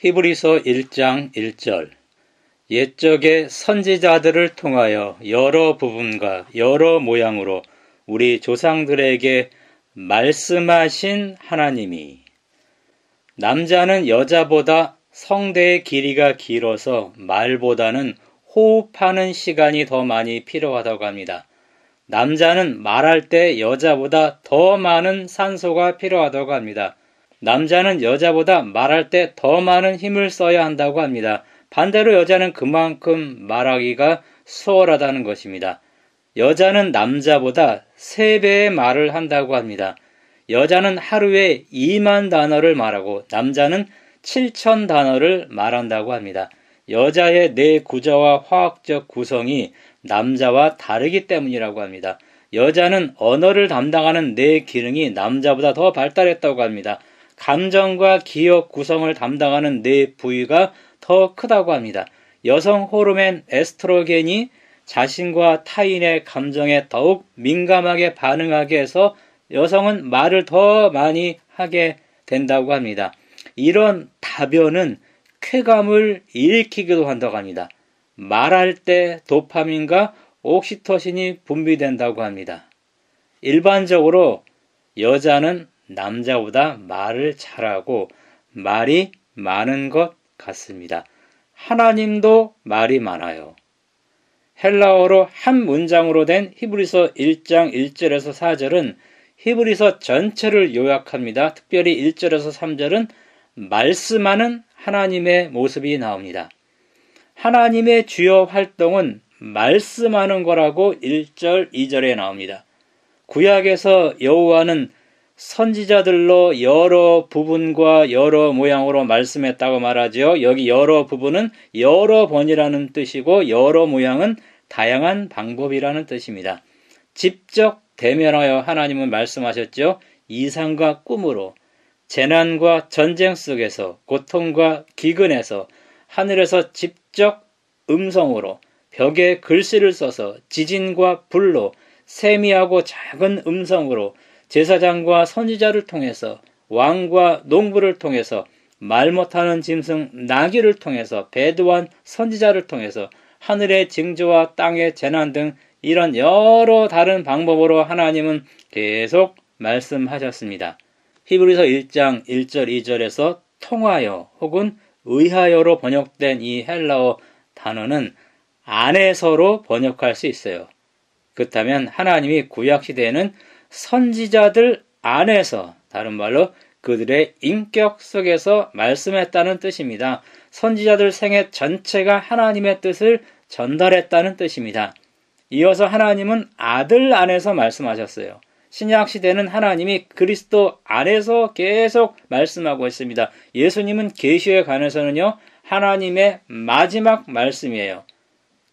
히브리서 1장 1절 옛적의 선지자들을 통하여 여러 부분과 여러 모양으로 우리 조상들에게 말씀하신 하나님이 남자는 여자보다 성대의 길이가 길어서 말보다는 호흡하는 시간이 더 많이 필요하다고 합니다. 남자는 말할 때 여자보다 더 많은 산소가 필요하다고 합니다. 남자는 여자보다 말할 때 더 많은 힘을 써야 한다고 합니다. 반대로 여자는 그만큼 말하기가 수월하다는 것입니다. 여자는 남자보다 3배의 말을 한다고 합니다. 여자는 하루에 2만 단어를 말하고 남자는 7천 단어를 말한다고 합니다. 여자의 뇌 구조와 화학적 구성이 남자와 다르기 때문이라고 합니다. 여자는 언어를 담당하는 뇌 기능이 남자보다 더 발달했다고 합니다. 감정과 기억 구성을 담당하는 뇌 부위가 더 크다고 합니다. 여성 호르몬 에스트로겐이 자신과 타인의 감정에 더욱 민감하게 반응하게 해서 여성은 말을 더 많이 하게 된다고 합니다. 이런 다변은 쾌감을 일으키기도 한다고 합니다. 말할 때 도파민과 옥시토신이 분비된다고 합니다. 일반적으로 여자는 남자보다 말을 잘하고 말이 많은 것 같습니다. 하나님도 말이 많아요. 헬라어로 한 문장으로 된 히브리서 1장 1절에서 4절은 히브리서 전체를 요약합니다. 특별히 1절에서 3절은 말씀하는 하나님의 모습이 나옵니다. 하나님의 주요 활동은 말씀하는 거라고 1절, 2절에 나옵니다. 구약에서 여호와는 선지자들로 여러 부분과 여러 모양으로 말씀했다고 말하죠. 여기 여러 부분은 여러 번이라는 뜻이고 여러 모양은 다양한 방법이라는 뜻입니다. 직접 대면하여 하나님은 말씀하셨죠. 이상과 꿈으로, 재난과 전쟁 속에서, 고통과 기근에서, 하늘에서 직접 음성으로, 벽에 글씨를 써서, 지진과 불로, 세미하고 작은 음성으로, 제사장과 선지자를 통해서, 왕과 농부를 통해서, 말 못하는 짐승 나귀를 통해서, 배도한 선지자를 통해서, 하늘의 징조와 땅의 재난 등 이런 여러 다른 방법으로 하나님은 계속 말씀하셨습니다. 히브리서 1장 1절 2절에서 통하여 혹은 의하여로 번역된 이 헬라어 단어는 안에서로 번역할 수 있어요. 그렇다면 하나님이 구약시대에는 선지자들 안에서, 다른 말로 그들의 인격 속에서 말씀했다는 뜻입니다. 선지자들 생애 전체가 하나님의 뜻을 전달했다는 뜻입니다. 이어서 하나님은 아들 안에서 말씀하셨어요. 신약시대는 하나님이 그리스도 안에서 계속 말씀하고 있습니다. 예수님은 계시에 관해서는요, 하나님의 마지막 말씀이에요.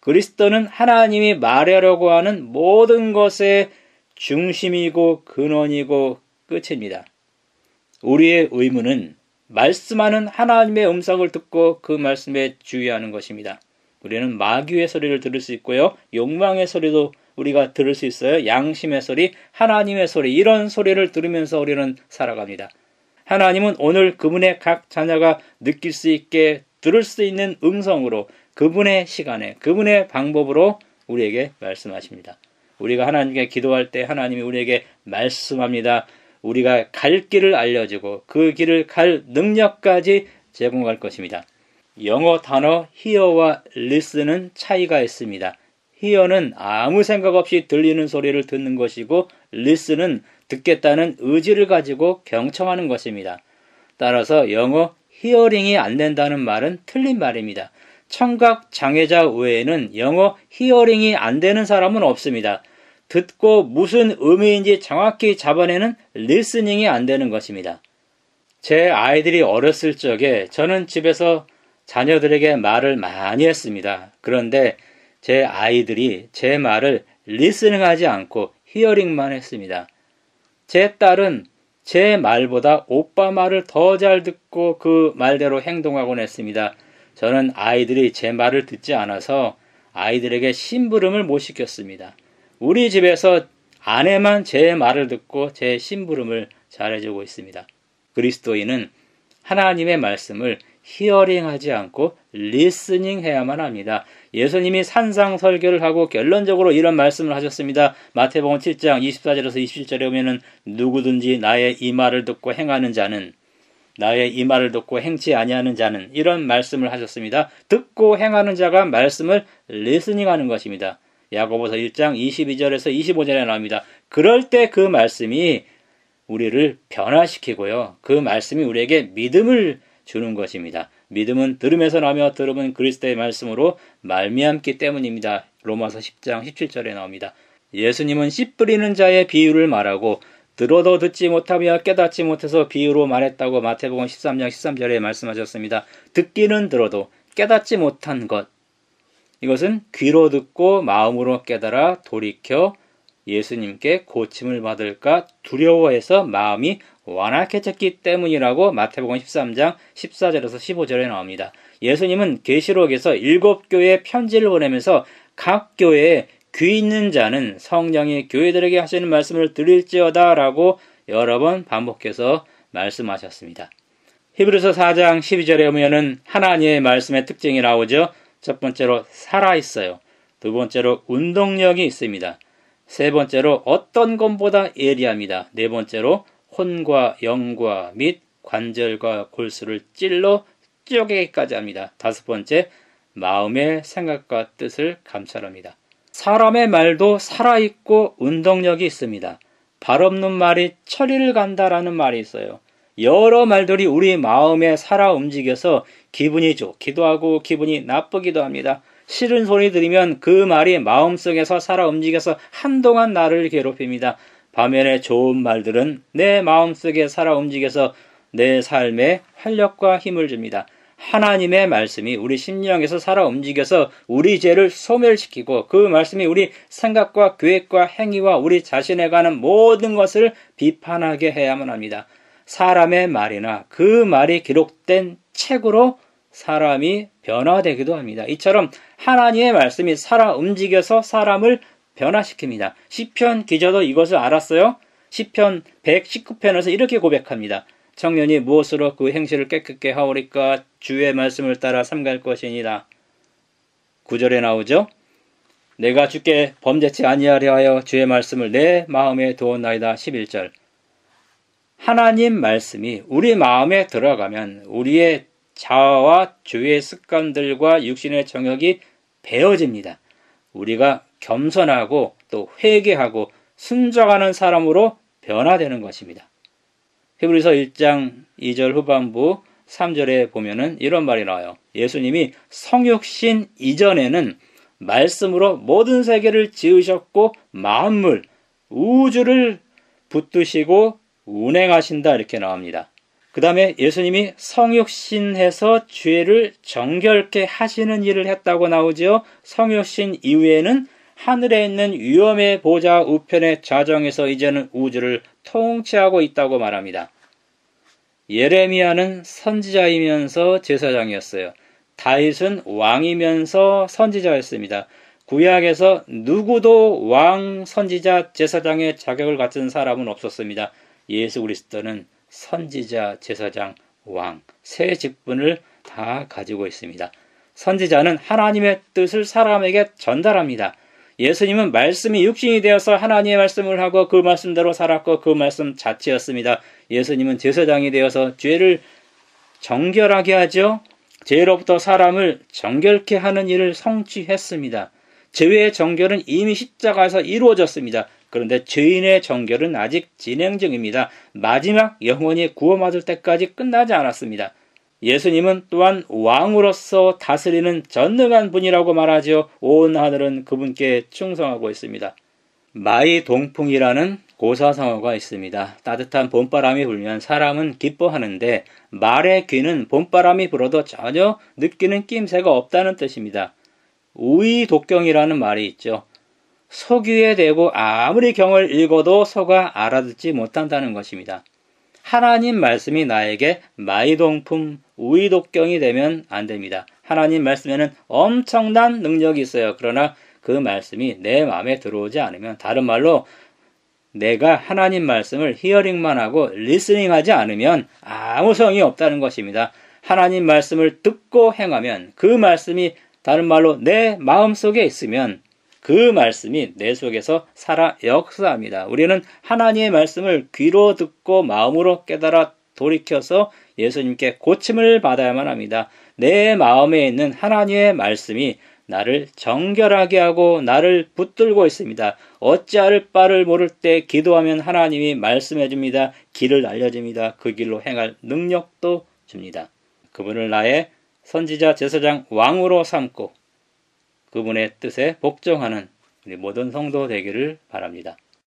그리스도는 하나님이 말하려고 하는 모든 것의 중심이고 근원이고 끝입니다. 우리의 의무는 말씀하는 하나님의 음성을 듣고 그 말씀에 주의하는 것입니다. 우리는 마귀의 소리를 들을 수 있고요, 욕망의 소리도 우리가 들을 수 있어요. 양심의 소리, 하나님의 소리, 이런 소리를 들으면서 우리는 살아갑니다. 하나님은 오늘 그분의 각 자녀가 느낄 수 있게 들을 수 있는 음성으로, 그분의 시간에, 그분의 방법으로 우리에게 말씀하십니다. 우리가 하나님께 기도할 때 하나님이 우리에게 말씀합니다. 우리가 갈 길을 알려주고 그 길을 갈 능력까지 제공할 것입니다. 영어 단어 hear와 listen은 차이가 있습니다. hear는 아무 생각 없이 들리는 소리를 듣는 것이고 listen은 듣겠다는 의지를 가지고 경청하는 것입니다. 따라서 영어 hearing이 안 된다는 말은 틀린 말입니다. 청각 장애자 외에는 영어 hearing이 안 되는 사람은 없습니다. 듣고 무슨 의미인지 정확히 잡아내는 listening이 안 되는 것입니다. 제 아이들이 어렸을 적에 저는 집에서 자녀들에게 말을 많이 했습니다. 그런데 제 아이들이 제 말을 listening하지 않고 hearing만 했습니다. 제 딸은 제 말보다 오빠 말을 더 잘 듣고 그 말대로 행동하곤 했습니다. 저는 아이들이 제 말을 듣지 않아서 아이들에게 심부름을 못 시켰습니다. 우리 집에서 아내만 제 말을 듣고 제 심부름을 잘해주고 있습니다. 그리스도인은 하나님의 말씀을 히어링하지 않고 리스닝 해야만 합니다. 예수님이 산상설교를 하고 결론적으로 이런 말씀을 하셨습니다. 마태복음 7장 24절에서 27절에 보면은 누구든지 나의 이 말을 듣고 행하는 자는, 나의 이 말을 듣고 행치 아니하는 자는, 이런 말씀을 하셨습니다. 듣고 행하는 자가 말씀을 리스닝하는 것입니다. 야고보서 1장 22절에서 25절에 나옵니다. 그럴 때 그 말씀이 우리를 변화시키고요. 그 말씀이 우리에게 믿음을 주는 것입니다. 믿음은 들음에서 나며 들음은 그리스도의 말씀으로 말미암기 때문입니다. 로마서 10장 17절에 나옵니다. 예수님은 씨 뿌리는 자의 비유를 말하고 들어도 듣지 못하며 깨닫지 못해서 비유로 말했다고 마태복음 13장 13절에 말씀하셨습니다. 듣기는 들어도 깨닫지 못한 것, 이것은 귀로 듣고 마음으로 깨달아 돌이켜 예수님께 고침을 받을까 두려워해서 마음이 완악해졌기 때문이라고 마태복음 13장 14절에서 15절에 나옵니다. 예수님은 계시록에서 7교회에 편지를 보내면서 각 교회에 귀 있는 자는 성령이 교회들에게 하시는 말씀을 들을지어다 라고 여러 번 반복해서 말씀하셨습니다. 히브리서 4장 12절에 보면은 하나님의 말씀의 특징이 나오죠. 첫 번째로 살아있어요. 두 번째로 운동력이 있습니다. 세 번째로 어떤 것보다 예리합니다. 네 번째로 혼과 영과 및 관절과 골수를 찔러 쪼개기까지 합니다. 다섯 번째, 마음의 생각과 뜻을 감찰합니다. 사람의 말도 살아있고 운동력이 있습니다. 발 없는 말이 천리를 간다라는 말이 있어요. 여러 말들이 우리 마음에 살아 움직여서 기분이 좋기도 하고 기분이 나쁘기도 합니다. 싫은 소리 들으면 그 말이 마음속에서 살아 움직여서 한동안 나를 괴롭힙니다. 반면에 좋은 말들은 내 마음속에 살아 움직여서 내 삶에 활력과 힘을 줍니다. 하나님의 말씀이 우리 심령에서 살아 움직여서 우리 죄를 소멸시키고 그 말씀이 우리 생각과 계획과 행위와 우리 자신에 관한 모든 것을 비판하게 해야만 합니다. 사람의 말이나 그 말이 기록된 책으로 사람이 변화되기도 합니다. 이처럼 하나님의 말씀이 살아 움직여서 사람을 변화시킵니다. 시편 기자도 이것을 알았어요. 시편 119편에서 이렇게 고백합니다. 청년이 무엇으로 그 행실을 깨끗게 하오리까? 주의 말씀을 따라 삼갈 것이니라. 9절에 나오죠. 내가 주께 범죄치 아니하려 하여 주의 말씀을 내 마음에 두었나이다. 11절. 하나님 말씀이 우리 마음에 들어가면 우리의 자아와 죄의 습관들과 육신의 정욕이 베어집니다. 우리가 겸손하고 또 회개하고 순종하는 사람으로 변화되는 것입니다. 히브리서 1장 2절 후반부 3절에 보면은 이런 말이 나와요. 예수님이 성육신 이전에는 말씀으로 모든 세계를 지으셨고 만물, 우주를 붙드시고 운행하신다 이렇게 나옵니다. 그 다음에 예수님이 성육신해서 죄를 정결케 하시는 일을 했다고 나오죠. 성육신 이후에는 하늘에 있는 위엄의 보좌 우편의 좌정에서 이제는 우주를 통치하고 있다고 말합니다. 예레미야는 선지자이면서 제사장이었어요. 다윗은 왕이면서 선지자였습니다. 구약에서 누구도 왕, 선지자, 제사장의 자격을 갖춘 사람은 없었습니다. 예수 그리스도는 선지자, 제사장, 왕, 세 직분을 다 가지고 있습니다. 선지자는 하나님의 뜻을 사람에게 전달합니다. 예수님은 말씀이 육신이 되어서 하나님의 말씀을 하고 그 말씀대로 살았고 그 말씀 자체였습니다. 예수님은 제사장이 되어서 죄를 정결하게 하죠. 죄로부터 사람을 정결케 하는 일을 성취했습니다. 죄의 정결은 이미 십자가에서 이루어졌습니다. 그런데 죄인의 정결은 아직 진행 중입니다. 마지막 영혼이 구원받을 때까지 끝나지 않았습니다. 예수님은 또한 왕으로서 다스리는 전능한 분이라고 말하죠. 온 하늘은 그분께 충성하고 있습니다. 마이 동풍이라는 고사성어가 있습니다. 따뜻한 봄바람이 불면 사람은 기뻐하는데 말의 귀는 봄바람이 불어도 전혀 느끼는 낌새가 없다는 뜻입니다. 우의독경이라는 말이 있죠. 소 귀에 대고 아무리 경을 읽어도 소가 알아듣지 못한다는 것입니다. 하나님 말씀이 나에게 마이동품, 우의독경이 되면 안 됩니다. 하나님 말씀에는 엄청난 능력이 있어요. 그러나 그 말씀이 내 마음에 들어오지 않으면, 다른 말로 내가 하나님 말씀을 히어링만 하고 리스닝하지 않으면 아무 소용이 없다는 것입니다. 하나님 말씀을 듣고 행하면 그 말씀이 다른 말로 내 마음속에 있으면 그 말씀이 내 속에서 살아 역사합니다. 우리는 하나님의 말씀을 귀로 듣고 마음으로 깨달아 돌이켜서 예수님께 고침을 받아야만 합니다. 내 마음에 있는 하나님의 말씀이 나를 정결하게 하고 나를 붙들고 있습니다. 어찌할 바를 모를 때 기도하면 하나님이 말씀해 줍니다. 길을 알려줍니다. 그 길로 행할 능력도 줍니다. 그분을 나의 선지자, 제사장, 왕으로 삼고 그분의 뜻에 복종하는 우리 모든 성도 되기를 바랍니다.